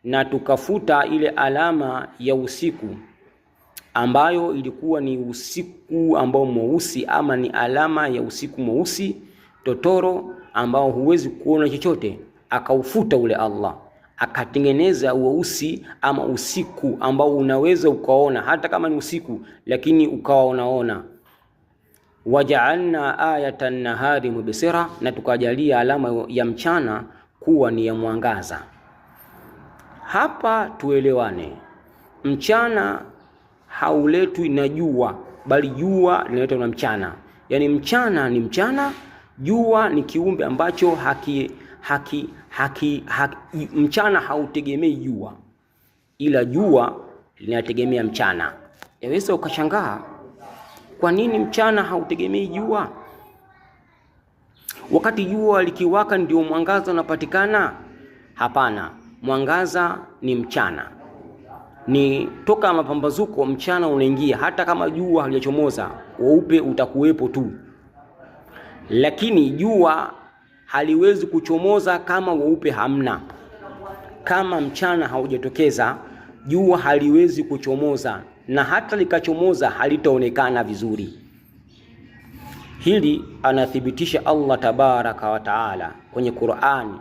na tukafuta ile alama ya usiku ambayo ilikuwa ni usiku ambao mweusi, ama ni alama ya usiku mweusi totoro ambao huwezi kuona chochote. Akaufuta ule Allah, akatengeneza weusi ama usiku ambao unaweza ukaona hata kama ni usiku, lakini ukawa unaona. Waja'alna ayatan nahari mubsira, na tukajalia alama ya mchana kuwa ni ya mwangaza. Hapa tuelewane, mchana hauletwi na jua, bali jua linaletwa na mchana. Yani mchana ni mchana, jua ni kiumbe ambacho mchana hautegemei jua, ila jua linategemea mchana. Yaweza ukashangaa kwa nini mchana hautegemei jua wakati jua likiwaka ndio mwangaza unapatikana? Hapana, mwangaza ni mchana, ni toka mapambazuko mchana unaingia. Hata kama jua halijachomoza, weupe utakuwepo tu, lakini jua haliwezi kuchomoza kama weupe hamna. Kama mchana haujatokeza, jua haliwezi kuchomoza, na hata likachomoza halitaonekana vizuri. Hili anathibitisha Allah tabaraka wa taala kwenye Qur'ani.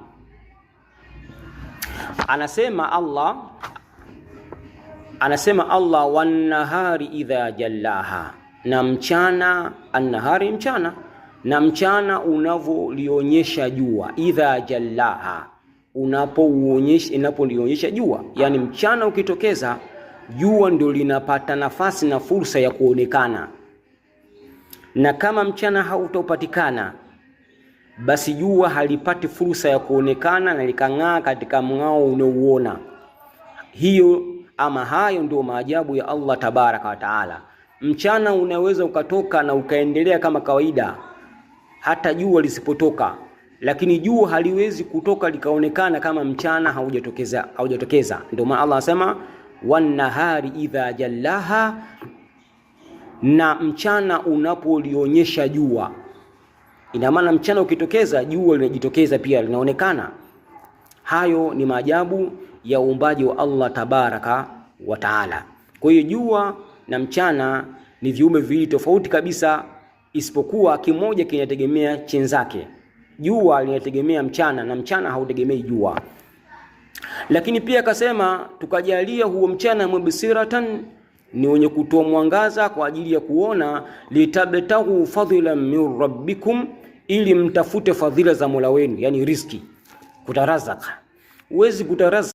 Anasema Allah wan nahari idha jallaha, na mchana, an-nahari mchana, na mchana unavolionyesha jua, idha jallaha, inapolionyesha jua. Yani mchana ukitokeza, jua ndio linapata nafasi na fursa ya kuonekana, na kama mchana hautopatikana, basi jua halipati fursa ya kuonekana na likang'aa katika mng'ao unaouona. Hiyo ama hayo ndio maajabu ya Allah tabaraka wa taala. Mchana unaweza ukatoka na ukaendelea kama kawaida hata jua lisipotoka, lakini jua haliwezi kutoka likaonekana kama mchana haujatokeza. Ndio maana Allah anasema wan nahari idha jallaha, na mchana unapolionyesha jua. Ina maana mchana ukitokeza, jua linajitokeza pia, linaonekana. Hayo ni maajabu ya uumbaji wa Allah tabaraka wa taala. Kwa hiyo jua na mchana ni viumbe viwili tofauti kabisa, isipokuwa kimoja kinategemea chenzake. Jua linategemea mchana na mchana hautegemei jua. Lakini pia akasema tukajalia huo mchana mubsiratan, ni wenye kutoa mwangaza kwa ajili ya kuona, litabtahu fadhilan min rabbikum, ili mtafute fadhila za Mola wenu, yani riziki, kutarazaka. Uwezi kutarazaka